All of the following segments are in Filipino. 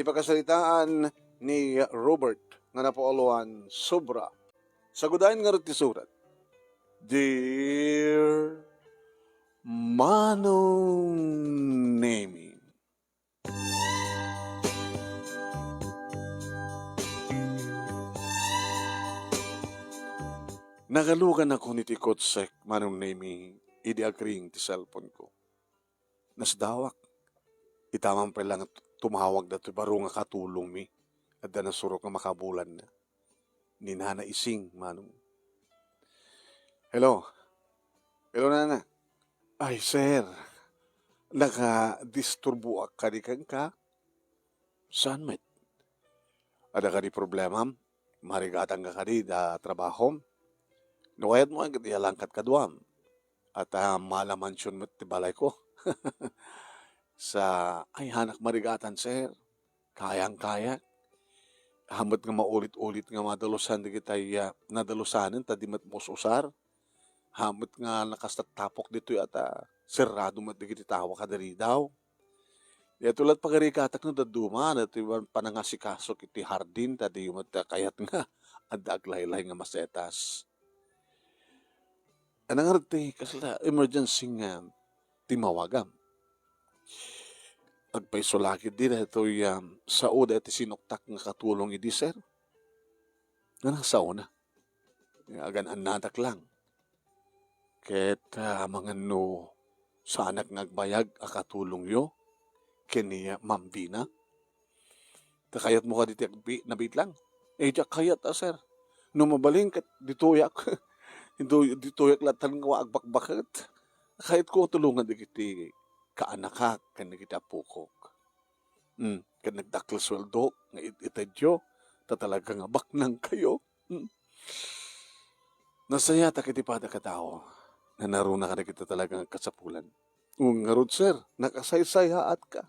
Di pagkasalitaan ni Robert nga napauluan sobra. Sagudahin nga rin ti surat. Dear Manong Nemi, nagalugan ako ni ti Kotsek Manong Nemi idi agring ti cellphone ko. Nasdawak, itamang pa lang tumawag na ti baro nga katulong mi at da nasurok nga makabulan na. Ni Nana Ising, Manong. Hello. Hello, Nana. Ay, sir. Naka-disturbo ka di kang ka? Saan, met? Ada ka di problema? Marigatang ka di da trabaho? Nuwayat mo ang langkat ka duam. At malaman siyon mo ti balay ko. Sa, ay hanak marigatan, sir. Kayang-kaya. Hamad nga maulit-ulit nga madalusan di kitay nadalusanin tadi mat usar. Hamad nga nakastatapok dito at serrado mat di kiti tawa kadari daw. Ya tulad pagarikatak no daduma at panangasikaso kiti hardin tadi mat kayat nga adda aglaylay nga masetas. Anang arti kasla emergency nga timawagam. Agpaisolakid din ito sa uda iti sinuktak nga katulong idi, sir. Nga nang sauna. Agan anadak lang. Ket mga no sa anak ngagbayag a katulong yo. Kini mambina. Takayat mo ka diti nabit lang. Diyak kayat sir. No mabaling kat dituyak. Dituyak latan nga agbakbakat. Kayat ko tulungan di kiti kaanakak kan kita pukok. Kan nagdakil sweldo nga itadyo ta talaga nga baknang kayo. Nasaya ta kiti pada katao na naruna ka na kita talaga kasapulan. Ngarod sir, nakasaysayhaat ka.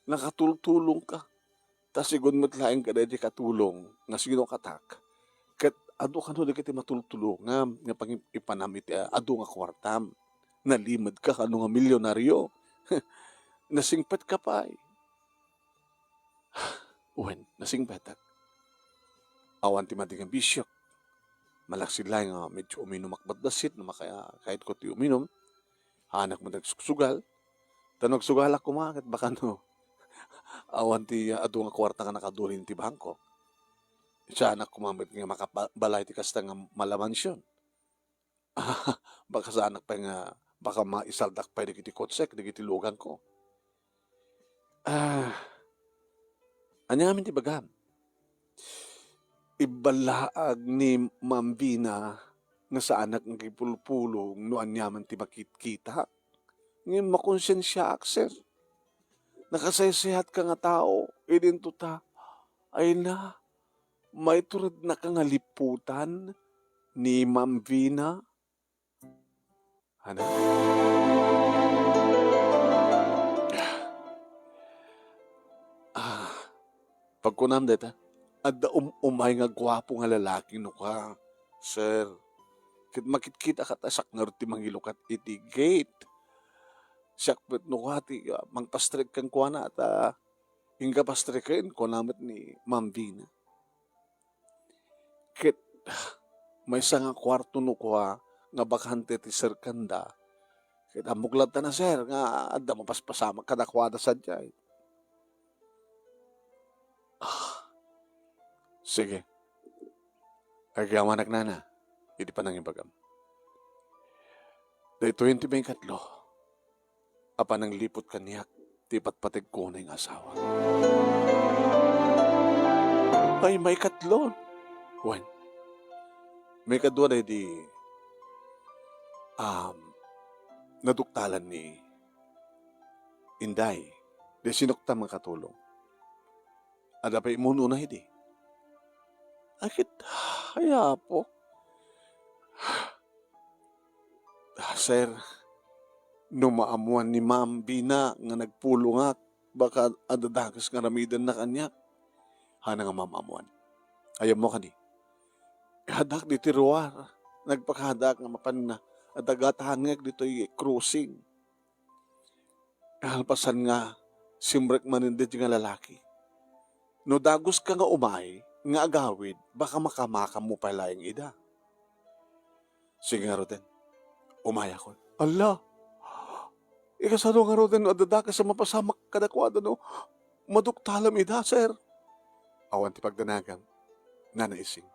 Nakatultulong ka. Ta sigon matlaing ka na di katulong nga sino katak. Kat ado ka no di kiti matultulong nga pang ipanamit ado nga kwartam. Nalimad ka kano nga milyonaryo. Nasingpet ka pa eh. Uwen, nasingpetak. Awan ti mating bisyok. Malaksilay nga medyo uminom akbatbasit na makaya kahit ko ti uminom. Hanak mo nagsusugal. Tanog sugalak kumakit baka no. Awan ti ado nga kwarta nga nakadulin ti bangko. Siya anak kumamit nga makabalay ti kasta nga malamansyon. Baka sa anak pa nga baka maisaldak pa di kiti kotsek, di kiti lugan ko. Anyamin ti bagam. Ibalaag ni Mambina nga sa anak ng kipulpulong no anyaman ti makikita. Ngayon makonsensya akser. Nakasaysayahat ka nga tao, idinto ta, ay na, may turad na kangaliputan ni Mambina. Ano? Pagkunam deta, adda umay nga gwapo nga lalaki no ka, sir. Kit makitkita ka tasak nga ti mangilukat iti gate. Sakpet no ka ti mangpastrek kang kuana at hingga pastrekin ko namat ni Mambina. Kit may isa nga kwarto no ka nga bakante ti Sir Kanda. Kit amuglat na sir nga adda mapaspasama kadakwada sa dyan. Sige. Agyaman nana. Hindi pa nang ibagam. Day 20 ba yung katlo? Apa nang lipot kaniyak, tipat patig ko na yung asawa. Ay, may katlo. When? May kadwa na di naduktalan ni Inday. Di sinukta mga katulong. Ada pa imuno na hindi. Akit, kaya po. Sir, numaamuan ni Ma'am Bina nga nagpulong baka adadagas nga ramidan na kanya. Hana nga mamamuan. Ayaw mo ka ni. Hadak di tiruar. Nagpakahadak nga mapan na adagatahangag dito yung cruising. Kalpasan nga simrek manindit yung lalaki. No dagos ka nga umay, nga agawid, baka makamakam mo pala yung ida. Sige nga roten, umaya ko. Allah, ikasano nga roten, adada ka sa mapasamak kadakwada no, maduktalam ida, sir. Awan ti pagdanagang, nanaising.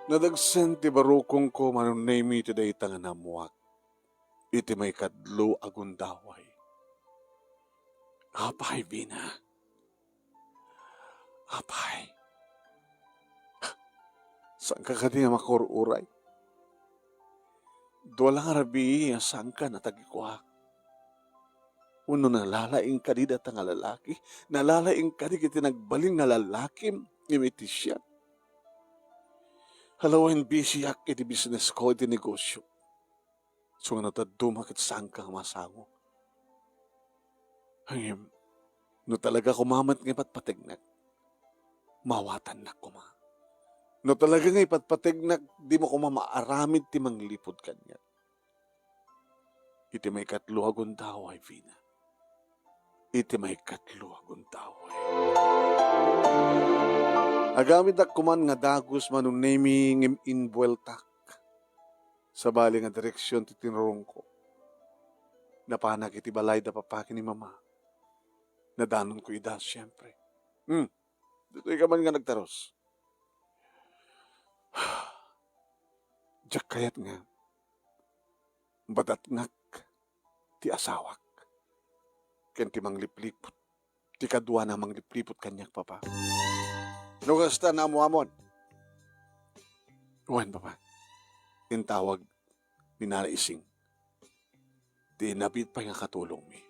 Nadagsen ti barukong ko manunay mi ti day tanganamuak. Iti may kadlo agundaway. Apay, Bina. Apay. Saan ka kanya makururay? Dwala nga rabi, saan ka natagikuak? Uno nalalaing ka di data nga lalaki, nalalaing ka di kiti nagbaling nga lalaki, imiti siya. Halawain bisiyak iti business ko, iti negosyo. So nga nataduma kit saan ka masango. Hangim, no talaga kumamat nga ipatpatignak, mawatan na kuma. No talaga nga ipatpatignak, di mo kumamaaramid ti manglipod kanya. Iti may katluhagon daway, Vina. Iti may katluhagon daway. Agamit ak kuman nga dagos manong naming inbueltak sa bali nga direksyon ti tinurong ko. Napanak iti balay da papaki ni mama. Nadanon ko ida, siyempre. Dito ka man nga nagtaros. Diyak kayat nga, badatngak ti asawak. Ken ti mangliplipot. Ti kadwa na mangliplipot kanyak papa. Nukasta na mo amon. Uwan papa. Tintawag ni nanaising. Ti nabit pa nga katulong mi.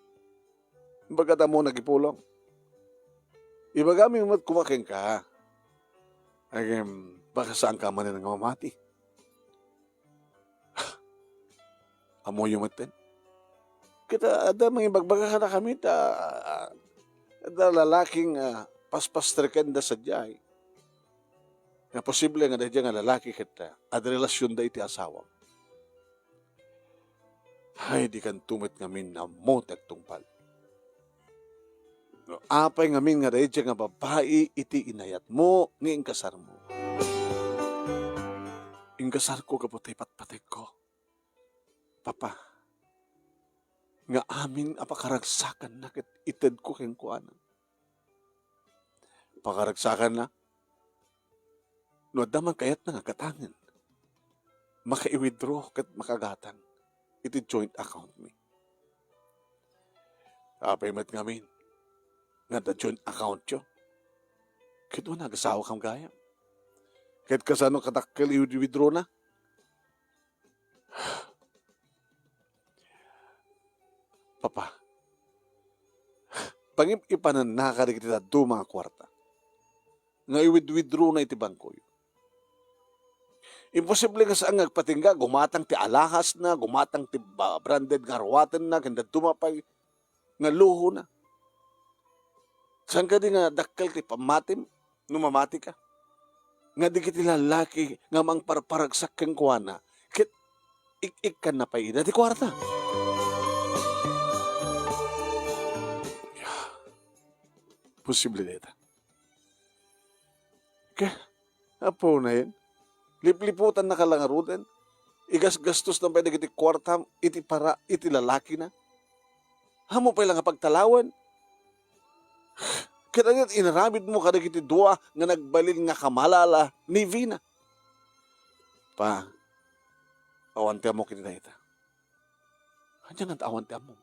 Bagat mo nagipulong. Ibaga mi mat kumaking ka. Agam, baka saan ka man nga mamati. Amo yung matin. Kita ada mga bagbaga ka na kami ada lalaking paspastrikan da sadyay. Nga posible nga dahil nga lalaki kita ada relasyon da iti asawa. Ay, di kan tumit ngamin na mo tagtungpal. No, apay ngamin nga dahil nga babae iti inayat mo ni ingkasar mo. Ingkasar ko kapatay patpatay ko. Papa, nga amin apakaragsakan na kit ited ko keng kuanan. Pakaragsakan na, no adaman kayat na nga katangan. Maka-i-withdraw kat makagatan. Iti joint account mi. Apay mat ngamin, nga da joint account yo. Kito na, gasawa kang gaya. Kahit kasano katakkel i-withdraw na. Papa, pangip-ipanan nakarig kita do mga kwarta. Nga i-withdraw na iti bangko yun. Imposible nga saan nagpatingga, gumatang ti alahas na, gumatang ti branded nga arwatan na, kanda dumapay, nga luho na. Saan ka di nga dakkel ti pamatim, numamati ka? Nga di kiti lalaki, nga mang parparagsak keng kuwana, kit ik ka na pa ina ti kwarta. Posible dito. Kaya, apo na yan. Lipliputan na kalangarudan. Igas-gastos na pa iti kwarta, iti para, iti lalaki na. Hamo pa lang pagtalawan. Kaya nga inaramid mo kada iti dua nga nagbalin nga kamalala ni Vina. Pa, awante mo kinita ita. Hanya nga awante mo.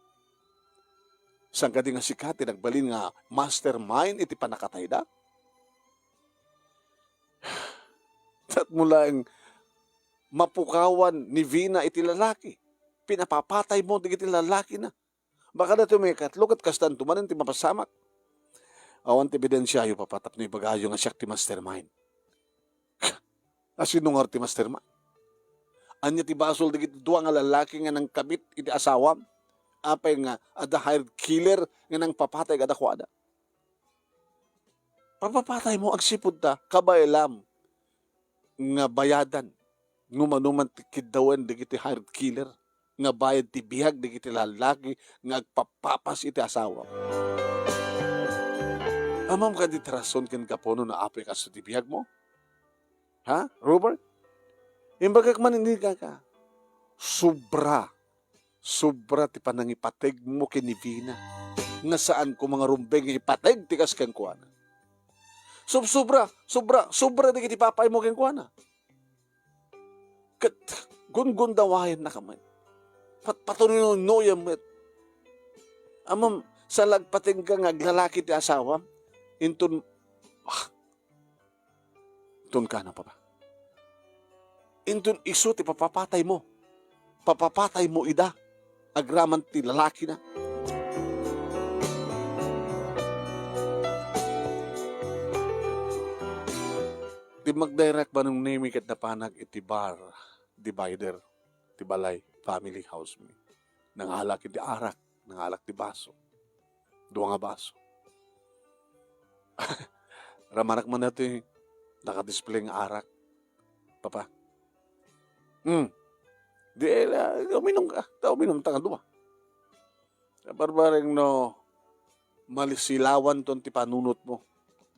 Saan ka di nga sikati nagbalin nga mastermind iti panakatay da? At mula ang mapukawan ni Vina iti lalaki. Pinapapatay mo iti lalaki na. Baka na ito may katlokat kastan tumanan ti mapasamak. Awan ti ebidensya yung papatap ni bagayo nga siyak ti mastermind. Asinungar ti mastermind. Anya ti basol digiti duwa nga lalaki nga nang kabit iti asawam. Apay nga ada hired killer nga nang papatay kada kwada. Papapatay mo agsipod ta kabaylam nga bayadan numanuman ti kiddawan digiti hired killer nga bayad ti bihag di kiti lalaki nga agpapapas iti asawa. Amam ka di trason ken kapono na apay ka sa ti bihag mo? Ha, Robert? Imbagak man hindi ka. Sobra ti panangipateg mo kini Vina. Nga saan ko mga rumbeng ipateg ti kas ken kuana. Sobra di kiti papay mo ken kuana. Kat gun dawayan na kamay. Patuloy no yam met. Amam sa lagpating ka nga aglalaki ti asawa, intun ka na pa ba? Intun iso ti papapatay mo. Papapatay mo ida. Agraman ti lalaki na. Di mag-direct ba nung name kat na panag iti bar, divider, ti balay, family house mi. Nangalak iti arak, nangalak ti baso. Dua nga baso. Ramanak man natin, nakadisplay ng arak. Papa. Di uminom ka. Uminom ta nga duma. Barbareng no, malisilawan ton ti panunot mo.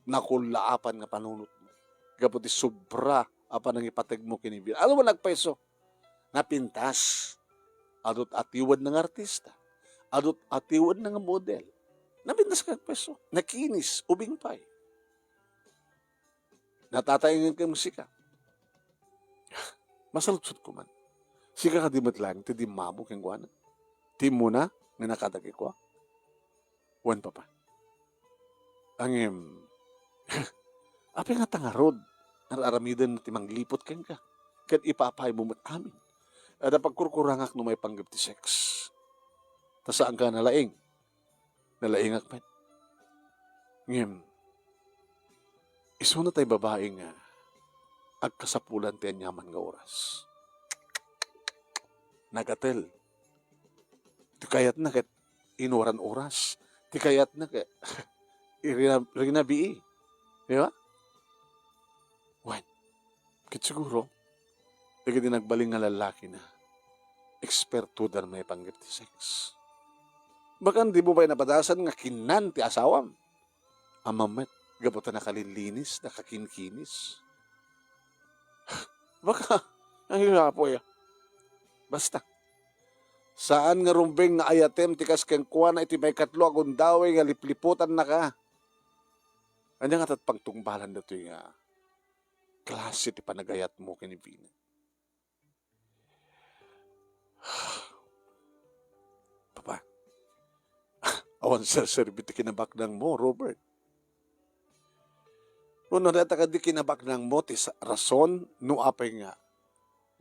Nakulaapan nga panunot mo. Gaputi sobra apan ang ipateg mo kinibir. Ano ba nagpeso? Napintas. Adot atiwad ng artista. Adot atiwad ng model. Napintas ka peso. Nakinis. Ubing pay. Natatayin ka musika. Masalutsot ko man. Sika ka dimot lang, ti di mamo keng guana. Ti mo na, nga nakadagi ko. Wan pa pa. Angim, api nga tangarod, nararamidan na timang lipot keng ka. Kat ipapay mo mat amin. At pagkurkurangak no may panggap ti sex. Tasaan ka nalaing. Nalaing akpan. Ngim, iso na tayo babae nga agkasapulan ti anyaman nga oras. Nagatel. Ti kayat na kat inuran oras. Ti kayat na kat irinabii. Di ba? Wan. Kit siguro, di nagbaling nga lalaki na eksperto dar may panggap ti sex. Bakan di mo ba'y napadasan nga kinan ti asawam? Amamet, gabutan nakalilinis, nakakinkinis. Baka, ang hirapo ya. Basta. Saan nga rumbeng nga ayatem tikas ken kuana iti may katlo agon daway nga lipliputan na ka. Anya nga tatpang tungbalan dato nga klase ti panagayat mo ken Vina. Papa. Awan sa serbiti kinabaknang mo, Robert. Uno na ka di kinabaknang mo ti rason no apay nga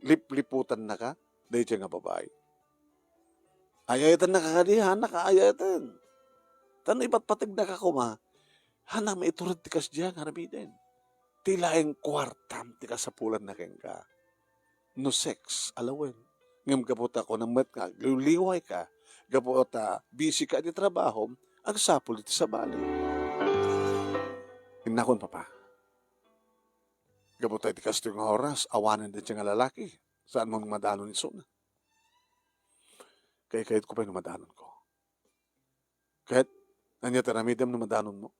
lipliputan na ka dahil siya nga babae. Ayayatan na kakadihan, nakaayatan. Tano ipatpatig na ka kuma, hana maiturad ti kas diya nga ramiden. Tilaing kwartam ti kasapulan na keng ka. No sex, alawen. Ngam gabot ako ng mat nga, liway ka, gabot busy ka di trabaho, ang sapul iti sa bali. Hinakon papa. Gabot tayo ti kas nga oras, awanan din siya nga lalaki. Saan mong madanon ni Sona? Kahit ko pa yung madanon ko. Kahit, nanya taramidam na madanon mo.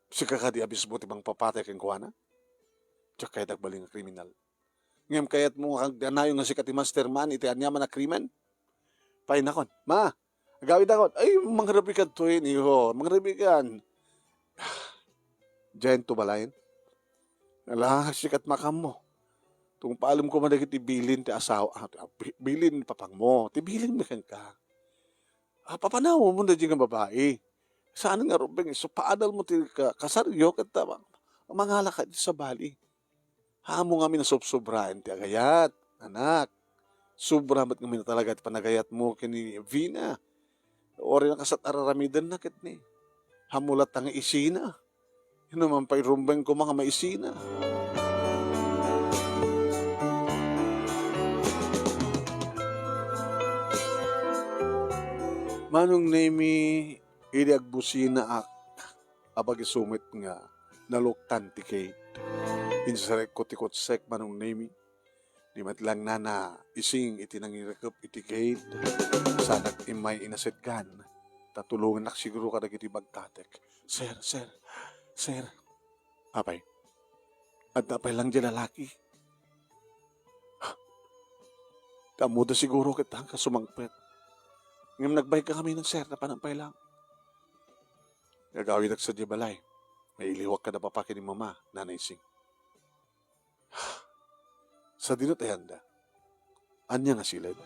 Si kakadi abis mo tibang papatay kang kuwana. Tsaka kahit agbaling nga kriminal. Ngayon kaya't mo kagdanayo nga si kati masterman, iti anyaman na krimen. Painakon, ma, agawid ako. Ay, mangrabikan to yun, iho. Mangrabikan. Diyan to balayin. Nalahas sikat makam mo. Kung paalam ko man ti bilin ti asawa, bilin papang mo, ti bilin mo ka. Papanaw mo na dyan ang babae. Saan nga rubeng, so paadal mo ti kasaryo, kata mangala ka sa bali. Hamo nga minasubsobrahan ti agayat, anak. Sobra ba't nga talaga ti panagayat mo kini Vina. Ori na kasat araramidan na kit ni. Hamulat ang isina. Yun naman pa'y rumbeng ko mga maisina. Manong nemi ili agbusina ak abag isumit nga naluktan ti Kate. Insarek ko ti kotsek manong nemi. Di matlang na na ising iti nangirakap iti gate. Sanak imay inasetgan. Tatulungan nak siguro ka iti bagtatek. Sir, sir, sir. Apay, at apay lang di lalaki. Kamuda siguro kita kasumangpet. Ngam nagbay ka kami ng sir na panampay lang. Gagawin sa di balay. May iliwak ka na papaki ni mama, nanay sing. Sa dinot ay handa. Anya nga silid.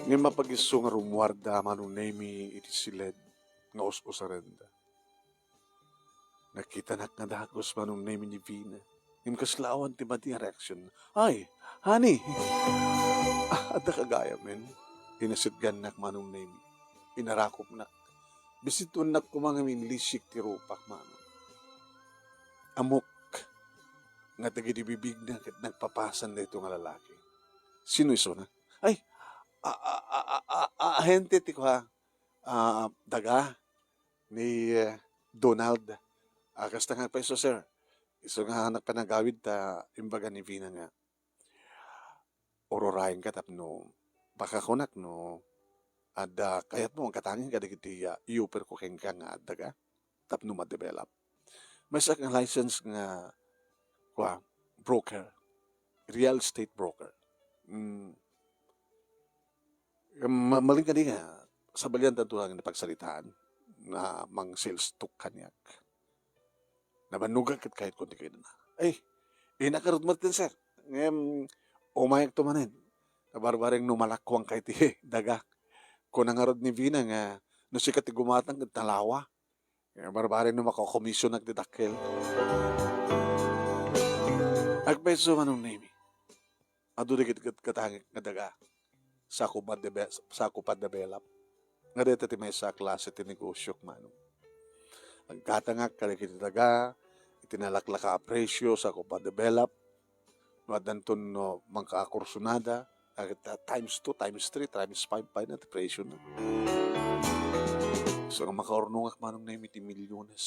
Ngayon mapag-iso nga rumuarda manong nemi iti silid nga us-usarenda. Nakita nak nga dagos manong nemi ni Vina. Ngayon kaslawan ti mati reaction. Ay, honey! Ada kagaya men. Inasidgan nak manong nemi. Inarakop nak. Bisitun nak kumangamin lisik ti rupak manong. Amok nga tagidibibig na kat nagpapasan na ito nga lalaki. Sino iso na? Ay, ahente ti ko ha. Daga ni Donald. Kasta nga pa iso, sir. Iso nga nagpanagawid ta imbaga ni Vina nga. Ororahin ka tapno. Baka kunak no. Ada kayat mo ang katangin ka digiti iuper ko keng ka nga daga. Tapno ma-develop. May sa kang license nga broker. Real estate broker. Maling ka di nga, sa balian tanto lang na pagsalitaan na mang sales tuk kanyak. Nabanugan kahit konti kayo na. Ay, nakarot mo din, sir. Ngayon, umayak tumanin. Nabarbaring numalakwang kahit daga. Kung nangarod ni Vina nga, no sikat gumatang at talawa. Barbaring numakakomisyon nagdidakil. Agpeso manong name. Ado dikit katangik nga daga. Sa kupad develop. Nga dito ti may sa klase ti negosyo manong. Ang katangak kalikit daga, itinalakla ka presyo sa kupad develop. Madanton no mangkaakursunada, times 2, times 3, times 5 pa na ti presyo na. So nga makaornungak manong na iti milyones.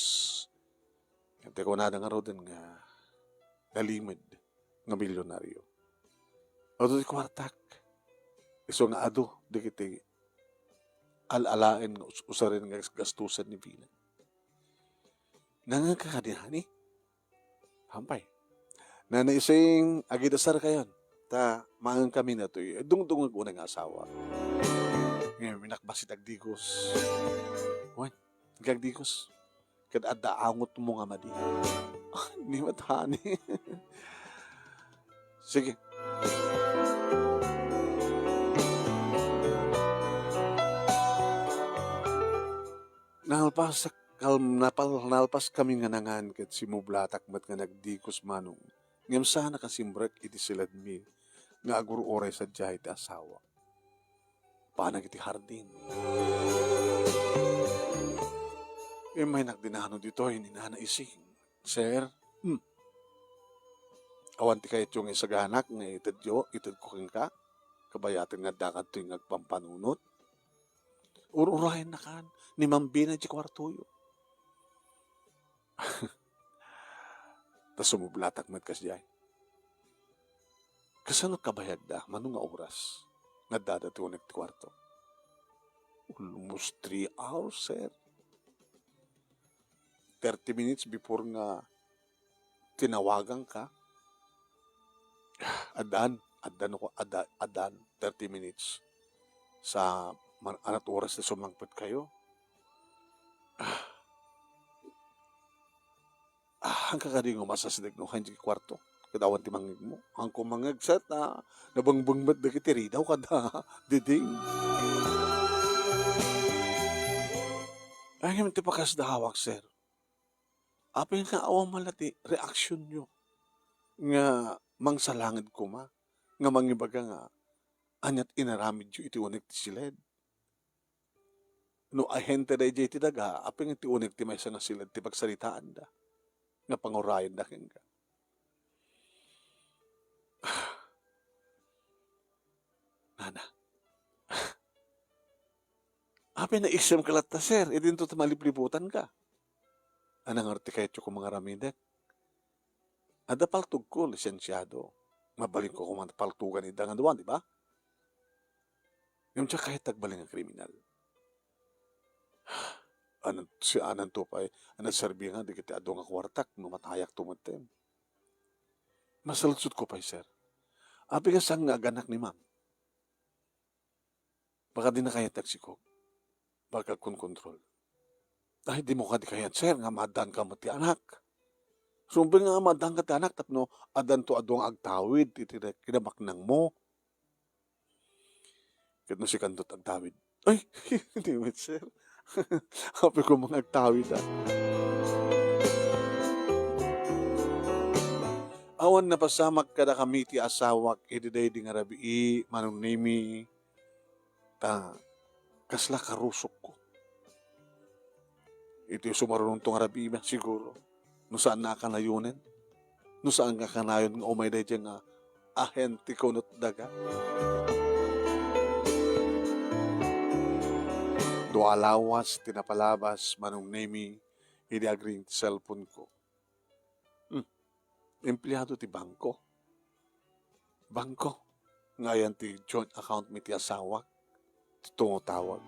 Kante ko na nga ro din nga nalimid nga milyonaryo. O di kwartak. So nga ado, di kiti alalain usarin nga gastusan ni Vina. Nangangkakadihani. Hampay. Na naising agidasar kayon. Ta, maang kami na ito. Dung-dungag unang asawa. Ngayon, minakbasit agdigos. Wan, agdigos. Kad adaangot mo nga madi. Hindi matani. Sige. Nalpas kami nga nangan kat si Mublatak mat nga nagdikos manong. Ngam sana kasimbrek iti silad mi nga aguro oray sa jay ti asawa. Panag iti hardin. May nagdinano dito ay ninanaising. Sir, awan ti kayo yung isaganak nga itad ko keng ka. Kabayatin nga dakat ito yung nagpampanunot. Ururahin na kan. Ni Mambina di kwartuyo. Tas sumublatak mat kasjay. Kasano kabayag da, manong nga oras, nadadatunik ti kwarto. Almost 3 hours, sir. 30 minutes before nga tinawagan ka. Adan, 30 minutes sa anat oras na sumangpot kayo. Hanggang ka rin umasasinig no, hindi kwarto. Kadawan ti mangig mo. Ang kumangagsat na nabangbangbat na kitiri daw kada diding. Ay, hindi pa kas dahawak, sir. Apin nga awang malati, reaksyon nyo. Nga mangsalangid ko ma. Nga mangibaga nga, anyat inaramid nyo iti unik ti silid. No ahente da iti daga, apin iti unik ti may nga silid ti pagsalitaan da. Nga pangurayan da king ka. Nana. Apin na isem kalata, sir. Idin to malipliputan ka. Anang artikayto ko mga ramidek. Ada paltug ko, lisensyado. Mabaling ko kung paltugan ida nga duwan, di ba? Yung siya kahit tagbaling ang kriminal. Anan to pa anan serbi nga, di kita adong nga kwartak, no matayak tumutem. Masalutsot ko pa, sir. Abi ka sang nga aganak ni ma'am. Baka di na kaya tagsiko. Baka kun kontrol. Dahil di mo ka di kaya, sir, nga madan ka mati anak. Sumbi nga madan ka ti anak, tapno adan to adong agtawid, iti kinamak nang mo. Kaya si kandot agtawid. Ay, hindi mo, sir. Happy ko mga agtawid, ah. Awan na pasamak kada kami ti asawak, ididay di nga rabi, manong nimi, ta, kasla karusok ko. Ito yung sumarunong tong rabi, siguro. No saan na kanayunin? No saan nga kanayon nga umay day nga ahente ko not daga? Do alawas, tinapalabas, manong nemi, hindi agring cellphone ko. Empleyado ti bangko. Bangko. Ngayon ti joint account mi ti asawa. Ti tungotawag.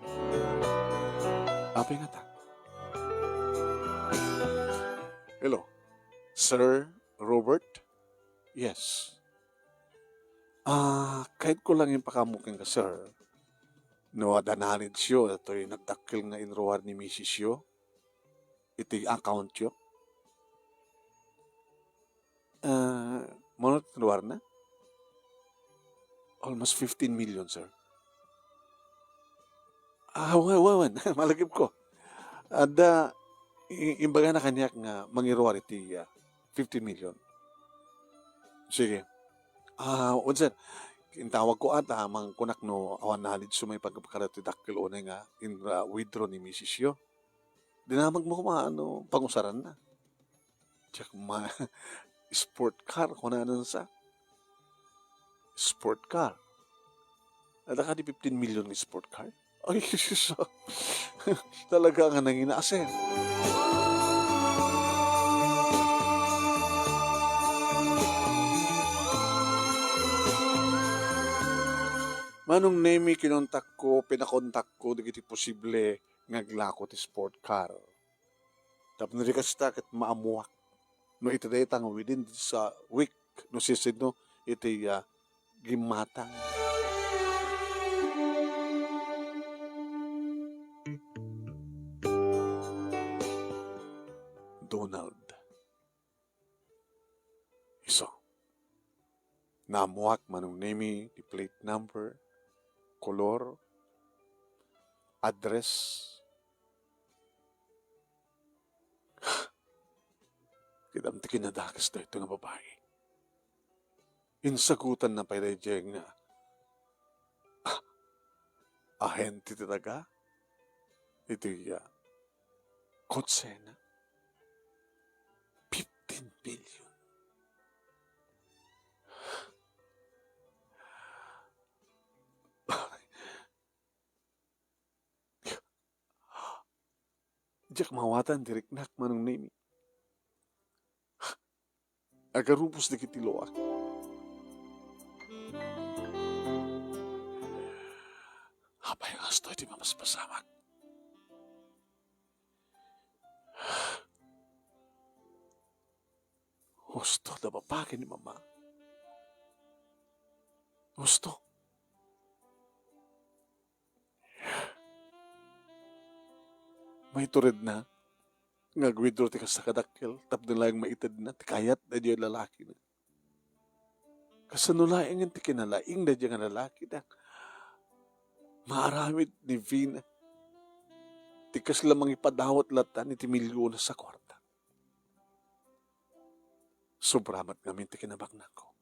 Apay nga ta. Hello. Sir Robert? Yes. Kahit ko lang yung pakamuking ka, sir. No, adananid siyo. Ito'y nagdakil nga inruwar ni Mrs. yo. Iti account yo. Manot inruwar na? Almost 15 million, sir. Wawan. Malagip ko. Ada, imbaga na kanyak nga mangiruwar iti 15 million. Sige. Sir, intawag ko ata, mang kunak no, awan na halid sumay pagkakarati dakil o nga in withdraw ni Mrs. yo. Dinamag mo kumaano, pangusaran na. Tsak sport car, kung na sa sport car. Ada ka di 15 million ni sport car? Ay, so, talaga nga nang inaasin. Manong nemi kinontak ko, pinakontak ko, di kiti posible ngaglako ti sport car. Tapos narikas takit maamuak. No ito day tang within sa week, no sisid no, iti gimatang. Donald. Iso. Namuak manong nemi, di plate number, kolor, address. Kidam ti kinadakas na ito nga babae. Insagutan na pa rin nga ahente talaga. Ito kotsena. 15 billion. Diyak mawatan diriknak manong nemi. Agarupos di kitiloak. Apay ang asto di mamaspasamak. Gusto na babagin ni mama. Gusto. May turid na. Ngagwidro ti kas nakadakil. Tap nila yung maitid na. Ti kayat na diyo lalaki na. Kasanulaing yung ti kinalaing na diyo nga lalaki na. Maaramid ni Vina. Ti kas lamang ipadawat latan iti milyon sa kwarta. Sobramat ngamin ti kinabakna ko.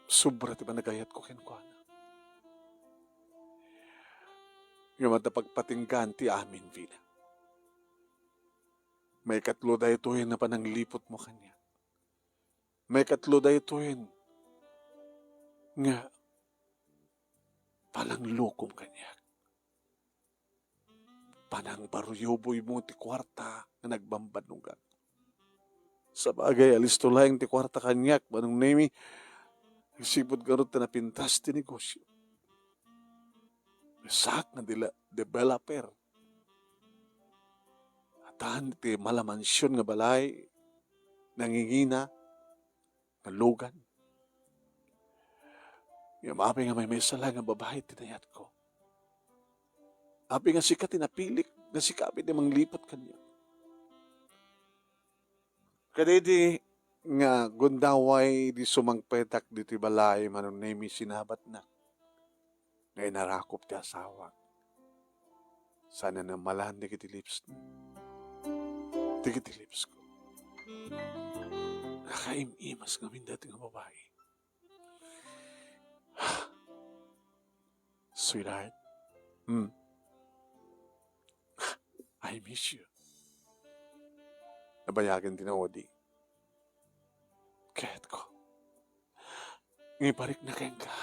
Sobra ti managayat ko kinkwana. Yung matapagpatinggan ti amin, Vina. May katlo da ituhin na pananglipot mo kanya. May katlo da ituhin nga palang lokom kanya. panang baruyuboy mo ti kwarta nga nagbambanugan. Sa bagay, alis to lang ti kwarta kanyak, manong nemi, isipod karot na napintas ti negosyo. Sak na dila developer. Atan ti malamansyon nga balay, nangingina, nga lugan. Yung api nga may sala nga babae, tinayat ko. Api nga sikat tinapilik, nga sikapit na manglipot kanya. Kadidi nga gundaway di sumangpetak di ti balay manon nemi sinabat na. Nga inarakop ti asawa. Sana na malahan di kiti lips. Di kiti lips ko. Nakaim-imas ngamin dati nga babae. Sweetheart, I miss you. Nabayagan din ako di. Kahit ko. Ngiparik na keng ka.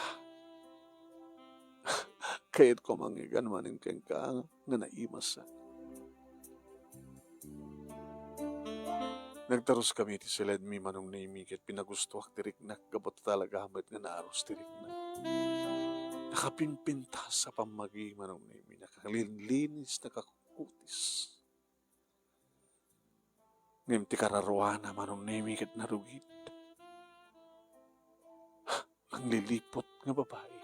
Kahit ko mangigan maning keng ka nga naimas sa. Nagtaros kami ti silad mi manong naimigit pinagustuak tirik na gabot talaga hamat nga naaros tirik na. Nakapimpintas sa pamagi manong naimi, nakalinlinis, nakakutis. Ngayon ti kararuana manong naimigit na rugit. Ang lilipot nga babae.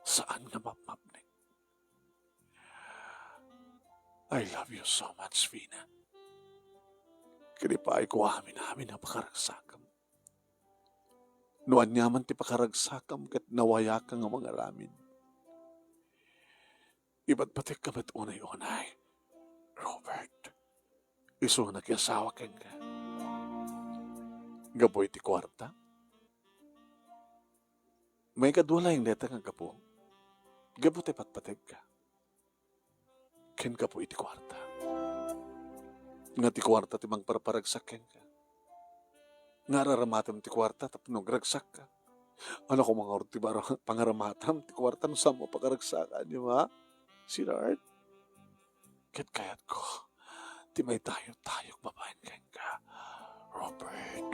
Saan nga mapapnik? I love you so much, Vina. Kinipay ko amin na pakaragsakam. Nuan nyaman ti pakaragsakam kat nawaya ka nga mga ramin. Iba't patik ka ba't unay-unay? Robert, iso na kiyasawa kang ka. Gaboy ti kwarta? May kadwala yung leta nga gapo. Gabo ti patpatig ka. Ken gapo iti kwarta. Nga ti kwarta ti magparparagsak ken ka. Nga raramatam ti kwarta tapno gragsak ka. Ano ko mga orti ba pangaramatam ti kwarta no saan mo pakaragsakan, di ba? Sweetheart, ket kayat ko. Ti may tayo babaen ken ka. Robert,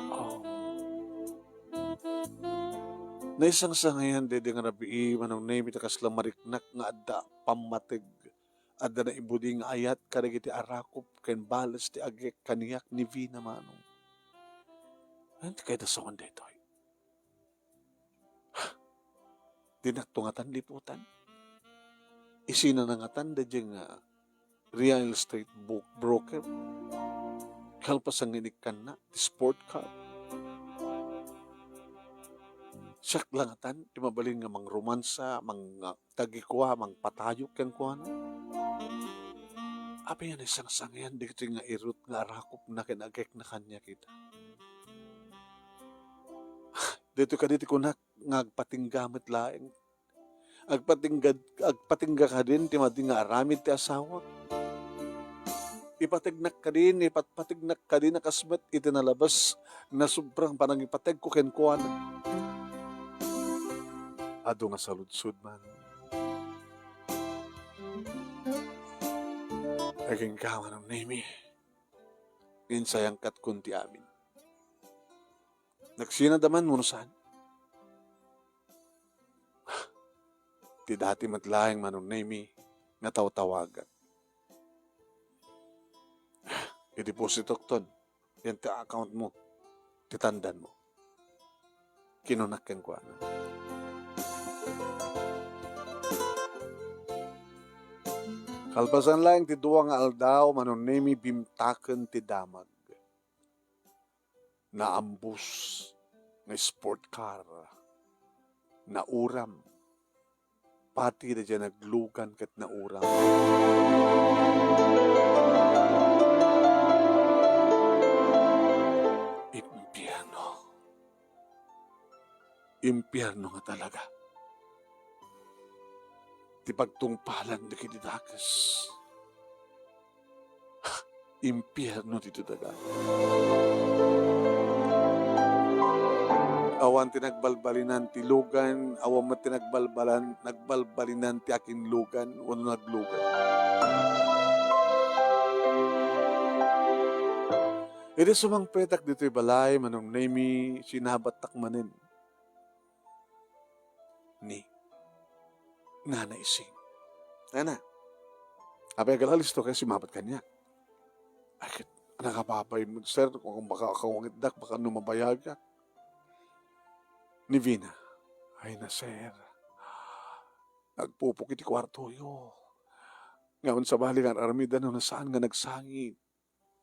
naisang sa ngayon, dede nga nabii, manong name itakas lang mariknak nga adda pamatig. Adda na ibuding ayat karag iti arakop ken balas ti agek kaniyak ni Vina manong. Ano kaya da sa kong detoy? Dinaktungatan liputan. Isinanangatan da dyan nga real estate broker. Kalpas ang inikan na, ti sport car. Siyak langatan, di mabalin nga mang romansa, mang tagikwa, mang patayok kang kuha na. Apa yan isang sangyan, di ito nga irut nga arakop na kinagek na kanya kita. Dito ka dito ko na ngagpatinggamit laeng. Agpatingga ka din, timadi nga aramid ti asawa. Ipatignak ka din, ipatpatignak ka din, nakasmat itinalabas na sobrang parang ipateg ko kenkuha na. Ado nga saludsud man. Aging kaman ng nemi. Insayang kat kunti amin. Nagsinadaman mo saan? Ti dati matlaing manong nemi nga tawagan. I-deposit ton. Yan ti account mo. Titandan mo. Kinunak kang kwa na. Kalpasan lang ti duwa nga aldaw manong nemi bimtaken ti damag. Naambus nga sport car. Nauram. Pati na dyan naglugan kat nauram. Impyerno nga talaga. Ti pagtungpalan na kinidakas. Impyerno dito daga. Awan tinagbalbalinan ti lugan, awan mo tinagbalbalinan ti aking lugan, wano naglugan. Iti sumang petak dito'y balay, manong nami sinabat takmanin ni Nanay Sing. Nana, apay galalis to kaya simabat kanya. Ay, nakapapay mo, sir, kung baka akawangitdak, baka numabayag ka. Ni Vina, ay na, sir, nagpupok iti kwarto yo. Ngayon sa bali nga aramidan no, nasaan nga nagsangit.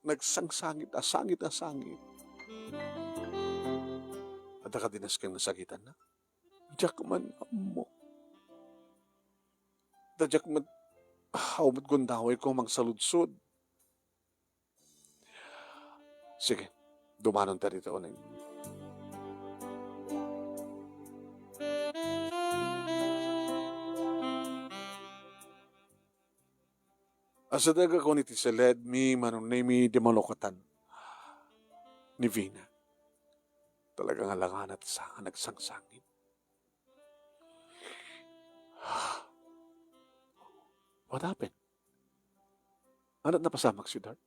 Nagsangsangit, asangit. At nakadinas kang nasagitan na. Diyak man mo. Diyak man, umad gundaway ko mang saludsod. Sige, dumanon ta dito uning. Asadaga ko niti seled mi manong mi di malokatan ni Vina. Talagang alangan at sa nagsangsangit. What happened? Ano napasamak si Dart?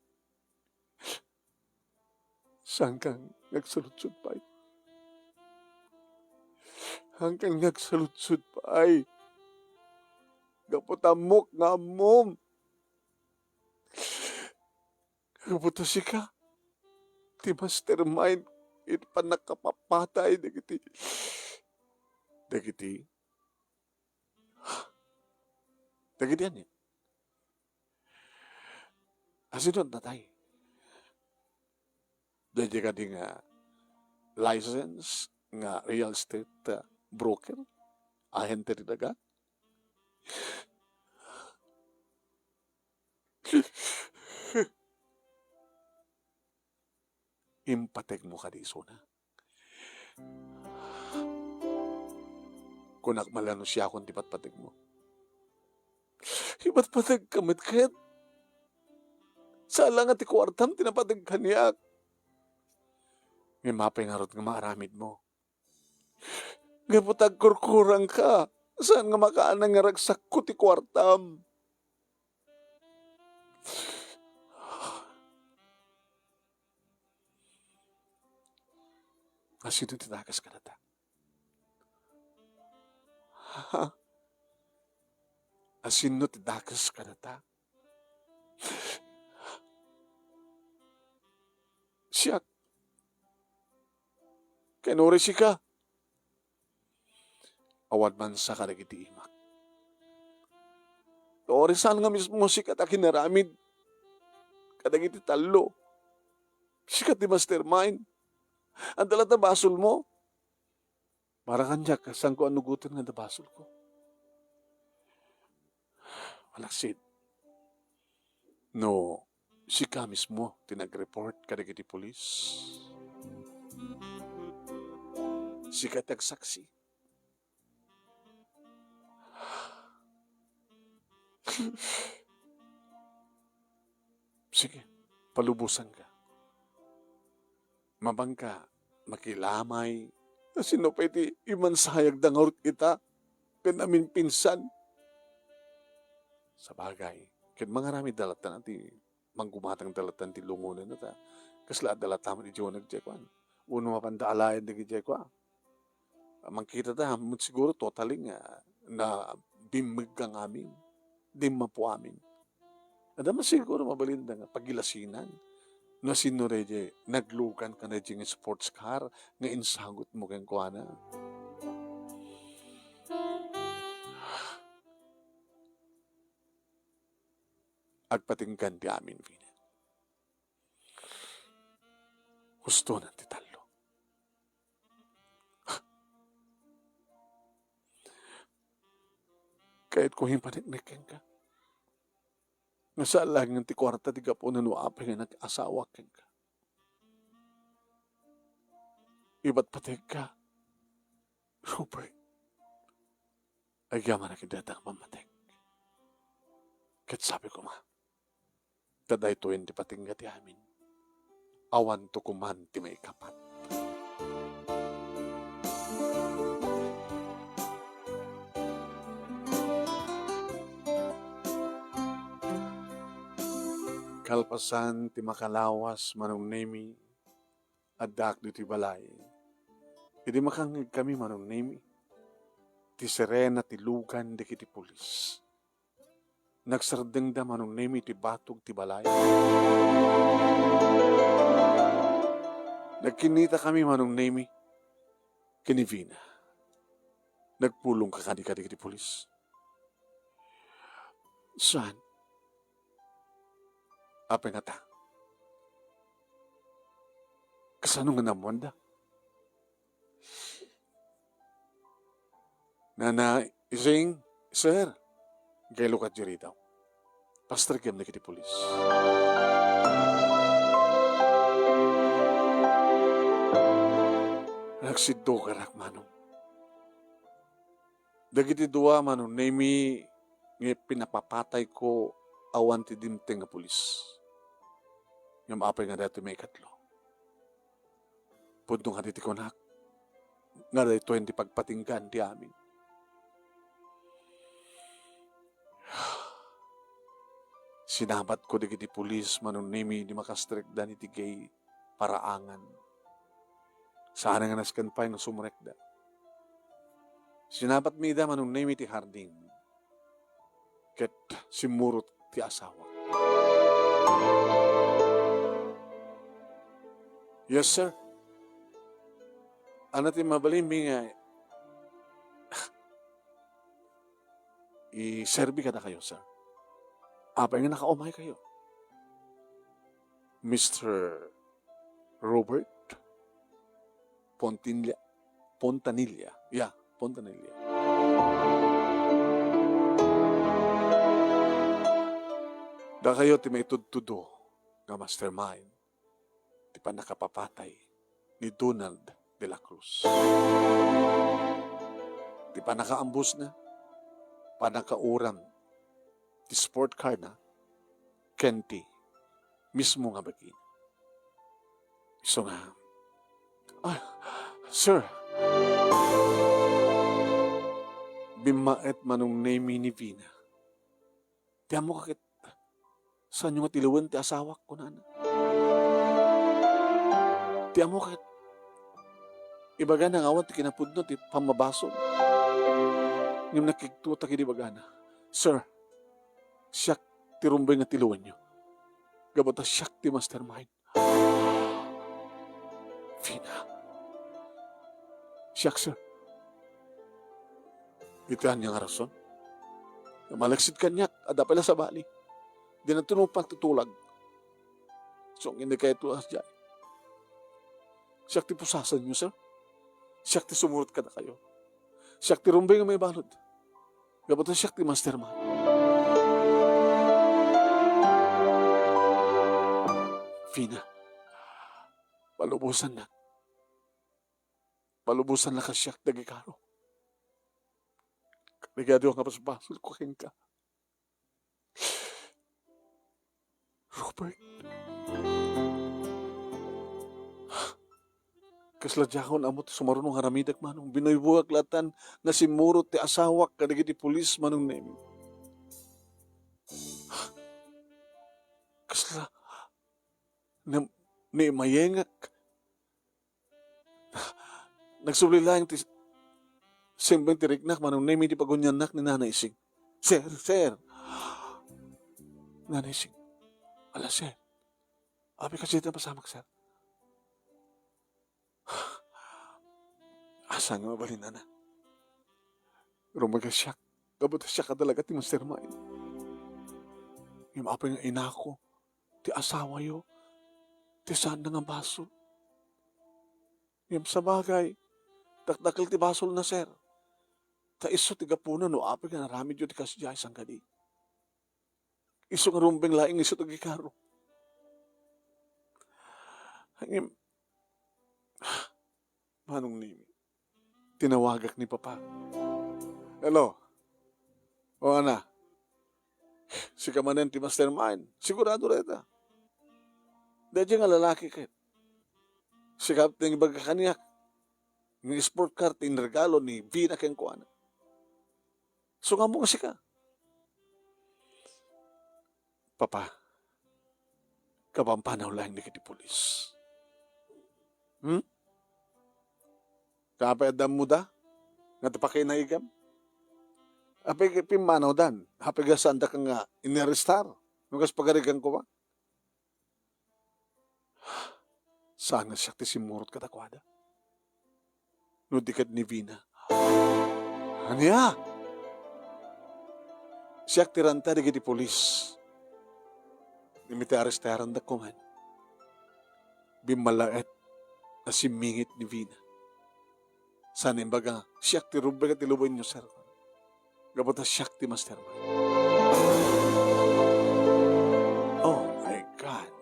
Saan kang nagsalutsud pa ay? Hanggang nagsalutsud pa ay? Gaputamok nga mom. Gaputo si ka. Ti mastermind. It pa nakapapatay. Dagiti. Dagiti yan eh. Asinod na tayo. Dahil ka di nga license nga real estate broker. Ahente rin aga. Impateg mo ka di na. Kung nakmalano siya kung di patpateg mo. Ipatpateg kamit kahit sala nga ti kwartam tinapateg kaniyak. May mapingarot nga maaramid mo. Gaputag kurkurang ka. Saan nga makaanang nga ragsak ko ti kwartam? Asino tinakas ka na ta? Asino tinakas ka na ta? Siyak. Kanuri si ka. Awad man sa karagiti imak. Orisan nga mismo si kata kinaramid. Kadagiti talo. Sikat di mastermind. Ang dalat na basol mo. Marang kanyak, saan ko anugutan nga na basol ko. Malaksid. No, si ka mismo tinag-report kadagiti polis. Si katag saksi. Sige, palubusan ka. Mabangka, makilamay. Sino pwede imansayag dangarot kita? Kanamin pinsan. Sa bagay, kin mga rami dalatan ti manggumatang dalatan ti lungunan na ta. Kasla dalatan ti Joe nagjekwan. Uno mapandaalayan na gijekwa. Mangkita ta, siguro totaling na bimig kang amin. Di mapo amin. Adama siguro mabalinda nga pagilasinan. No sino reje, naglukan ka na diyang sports car, nga insagot mo kang kuwana. Agpatinggan di amin, Vina. Gusto na ti talo. Kahit kung himpaniknikin ka, nasalag ng ti kwarta ti kapo na nuapay nga nag-asawa ken ka. Iba't patig ka. Rupert. Ay yaman na kidatang pamatig. Kat sabi ko taday to hindi patingga ti amin. Awan to kuman ti may kapat. Kalpasan ti makalawas manong nemi adak di ti balay. Idi makangig kami manong nemi ti serena ti lugan di kiti pulis. Nagsardeng da manong nemi ti batog ti balay. Nagkinita kami manong nemi kini Vina. Nagpulong ka kadi kiti pulis. Saan? Apa nga ta? Kasano nga namuan da? Nana, ising, sir, gay lukat jiri daw. Pastor kem na kiti pulis. Nagsiddo ka rak manong. Dagiti dua manong nemi nga pinapapatay ko awan ti dimteng nga pulis. Yung apay nga dati may katlo. Puntong haditi ko nak. Nga dati 20 pagpatinggan di amin. Sinabat ko di kiti pulis manong nemi di makastrik da ni tigay paraangan. Sana nga naskan pa yung sumurek da. Sinabat mi da manong nemi ti harding. Ket simurot ti asawa. Yes, sir. Ano ti mabalim mi nga i-serve ka na kayo, sir. Apay nga nakaumay kayo. Mr. Robert Pontanilla. Yeah, Pontanilla. Da kayo ti may tudtudo nga mastermind. Ti pa nakapapatay ni Donald de la Cruz. Ti pa nakaambus na. Pa nakauram ti sport car na Kenti mismo nga bagin. So nga, sir, bimaet manong name ni Vina. Tiyan mo kakit, saan yung matiluwan ti asawak ko na. Tiyan mo kakit, ibaga na ngawan ti kinapudno ti pamabaso. Yung nakiktuta kini bagana. Sir, siyak ti rumbay nga tiluwan nyo. Gabata siyak ti mastermind. Vina. Siyak, sir. Itoan niya nga rason. Malaksid kanyak, ada pala sa bali. Di na tunupang tutulag. So, hindi kayo tuas dyan. Siyak ti pusasan nyo, sir. Siyak ti sumurot ka na kayo. Siyak ti rumbay nga may balod. Gabata siyak ti mastermind. Vina, palubusan na. Palubusan na ka siyak dagikaro. Nagado nga pasbasol ko king ka. Robert. Kasladyakon amot sumarunong haramidak manong binaybuak latan na simurot ti asawak kadagi ti pulis manong nemi. Kasla ni mayengak. Nagsubli lang ti simbang tiriknak manong nemi di pagunyanak ni Nanay Sing. Sir. Nanay Sing. Ala, sir. Abi kasi ito pasamak, sir. Asa nga mabalin na. Rumaga siya. Gabot siya ka talaga ti mastermind. Yung apa nga inako. Ti asawa yo. Ti saan na nga basol. Yung sa bagay. Dakdakil ti basol na, sir. Ta iso ti gapunan no. Apa nga naramid yo ti kasjay sang gadi. Iso nga rumbeng laing iso ti gikaro. Hangim. Manong nimi. Tinawagak ni Papa. Hello? O ana? Si kamanen ti mastermind. Sigurado reta. Dahil nga lalaki kit. Si Captain Ibaga kaniyak. Ng sport car tin regalo ni Vina keng kuana. So nga mo kasi ka. Papa, kapampanaw lang ni kiti pulis. Hmm? Kapay adam mo da? Nga tapakay na igam? Apay pimanaw dan. Hapay gasanda ka nga inirestar. Nugas pagarigan ko ba? Saan nga siya ti simurot katakwada? No dikad ni Vina. Aniya? Siya tiranta di kiti polis. Nimiti arestaran da ko man. Bimalaet na simingit ni Vina. Sana imbaga, siya ti rubay at iluboy niyo, sir. Gabota siya ti mastermind. Oh my God.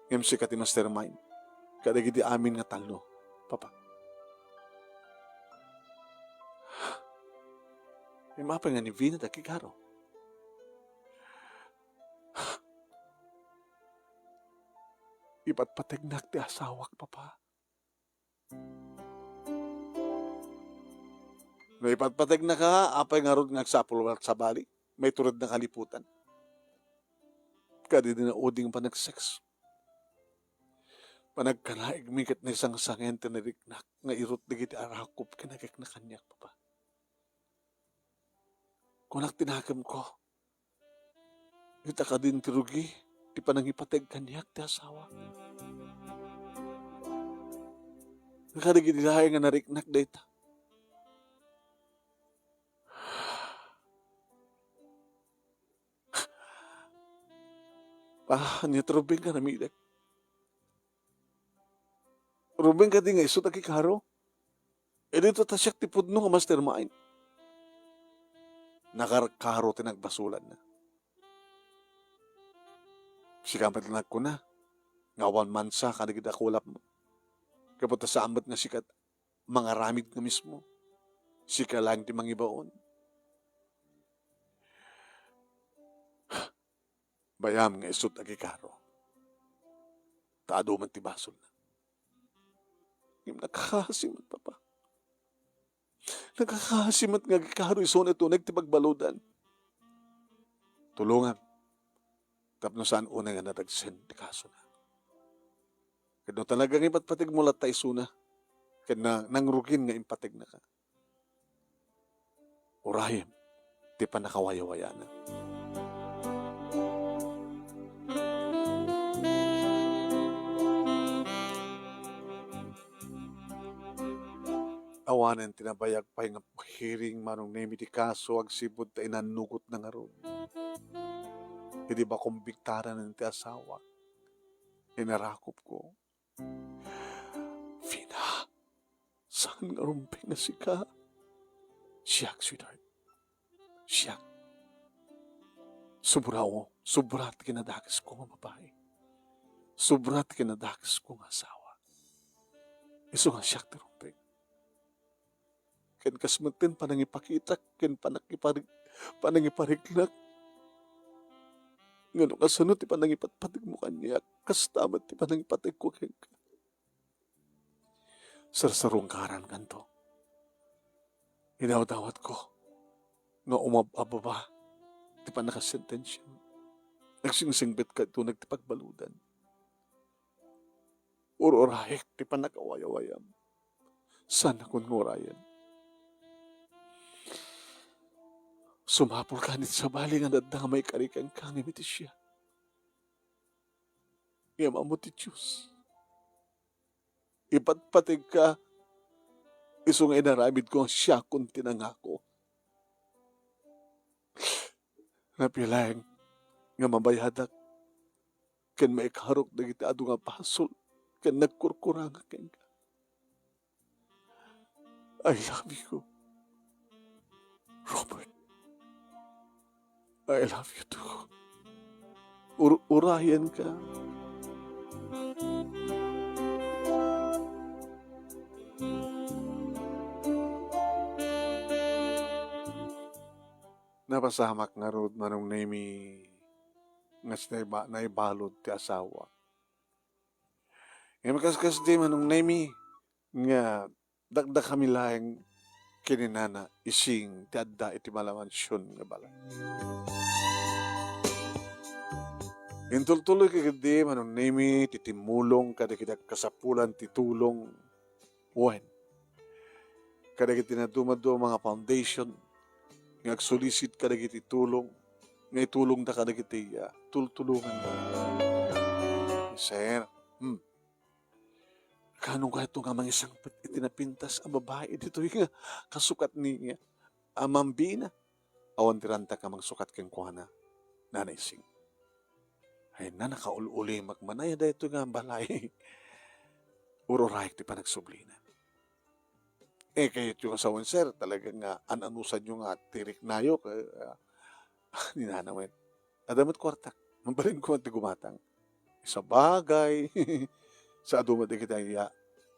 Ngayon siya ti mastermind. Kadagiti amin nga talo, papa. May mapa nga ni Vina da kikaro. Ipatpatignak ti asawak, papa. May ipatpatig na ka, apay nga ron nagsapul sa bali. May turad na kaliputan. Kadi din na uding pa nagsex. Panagkanaig mikit na isang sangente na riknak nga irot na giti arakop kinagik na kanyak, papa. Kunak tinagam ko. Ita ka din tirugi, di pa nang ipatag kanyak ti asawa. Nakadigit ilahay nga nariknak data. Niya trubing ka namilek. Rubing ka di nga iso takikaro. E dito tasyak ti pudno nga mastermind. Nakarkaro tinagbasulan na. Sikamat na ko na. Nga 1 month sa kanagit akulap mo. Kapag sa ambat nga sikat, mga ramid nga mismo. Sika lang ti mangibaon. Bayam nga isot agikaro. Taado man ti basol na. Yung nakakasimat, papa. Nakakasimat nga agikaro iso na ito, nagtipagbaludan. Tulungan. Tapno saan una nga natagsen ti kaso na. Kaya talagang ipatpatig mo latay suna. Kaya nangrugin nga impatig na ka. Urayem, ti pa nakawayawaya na. Awanan tinabayag pa nga hiring manong nemi ti kaso ag sibod ta inanugot na nga ron. Hindi ba kumbiktaran ng ti asawa? Inarakop ko. Vina, saan nga rumping na si ka? Siyak, sweetheart. Siyak. Subrat kinadagas ko nga babae. Subrat kinadagas ko nga asawa. Iso nga siyak ti rumping. Ken kasmantin panangipakita, ken panangiparignak. Ngano kasunod, ti panangipatpatig mo kanya, kastamat ti panangipatig ko ken ka. Sarsarong karan kanto. Inaw-dawat ko, nga umababa, ti panakasentensya. Nagsinsingbit ka ito, nagtipagbaludan. Urorahik, ti panakawayawayam. Sana kung ngurayan. Sumapol ka nit sa bali nga nadamay karikan kang imiti siya. Ngama mo ti Diyos. Ipatpatig ka, iso nga inaramid ko ang siya kung tinangako. Napilang nga mabayadak, ken maikarok na kita adu nga pasol, ken nagkurkurang ken ka. I love you, Robert. I love you too. Urayan ka. Napasamak nga rod manong nemi nga naibalod ti asawa. Nga makaskas di manong nemi nga dagdag kami lahing kininana ising ti adda iti malamansyon nga balay. Intultuloy ka gidi, manong nimi, titimulong, kada kita kasapulan, titulong, wen. Kada kita nadumado mga foundation, ngagsulisit kada kita tulong, ngay tulong da kada kita tultulungan da. Sir, kanong kahit nga mga isang itinapintas ang babae dito nga kasukat ni Amambina. Awan tiranta ka mang sukat keng kuhana, nanay sing. Ay na nakaululi magmanaya da ito nga balay. Urorayik ti panagsublina. Kayo yung asawan sir, talaga nga ananusan nyo nga tirik nayo. Ninanawin. Adamot kwartak. Mambalin ko ang tigumatang. Sa bagay. Sa adumot di kita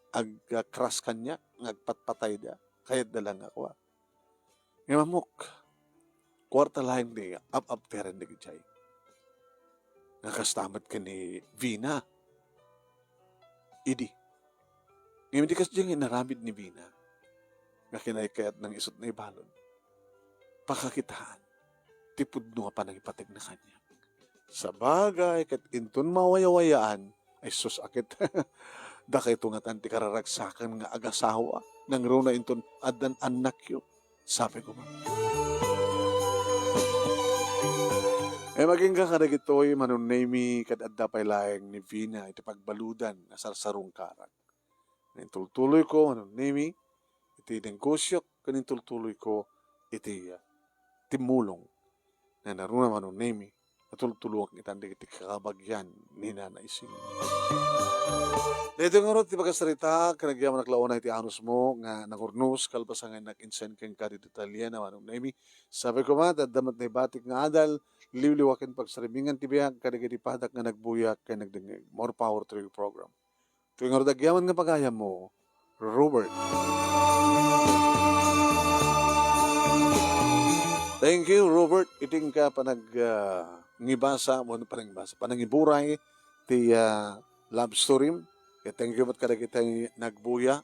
ag-crush kanya, ngagpatpatay da. Kayat da lang ako. Nga mamok. Kwarta lang di, up teren di kitay. Nakastamat ka ni Vina. Idi. Ngayon di kasi diyang inaramid ni Vina. Nga kinaykayat ng isot na ibalon. Pakakitaan. Tipod nung pa nang ipatig na kanya. Sa bagay, kat inton mawayawayaan, ay susakit. Daka ito nga tanti kararagsakan nga agasawa. Nang runa inton adan anak yun. Sabi ko ba? Maging kakadag ito'y manunaymi kat adda pay laeng ni Vina iti pagbaludan na sarsarong karak. Nintultuloy ko manunaymi iti negosyo kanintultuloy ko iti timulong na naruna manunaymi natultulong itandi iti kakabagyan ni Nanay Sing. Dito nga ron, ti pagkasarita, kanagyaman naklauna iti anus mo, nga nangurnos, kalpasangan nag-insen keng kadi detalya na manong naimi. Sabi ko ma, dadamat na ibatik nga adal, liwliwakin pagsarimingan ti biyag, kadagiti padak nga nagbuyak, kay nagdengeg. More power to your program. Tuwing nga dagyaman nga pagayam mo, Robert. Thank you, Robert. Iting ka ngibasa, mo panangibasa, panangiburay, ti love story. Thank you ba't kada kita nagbuya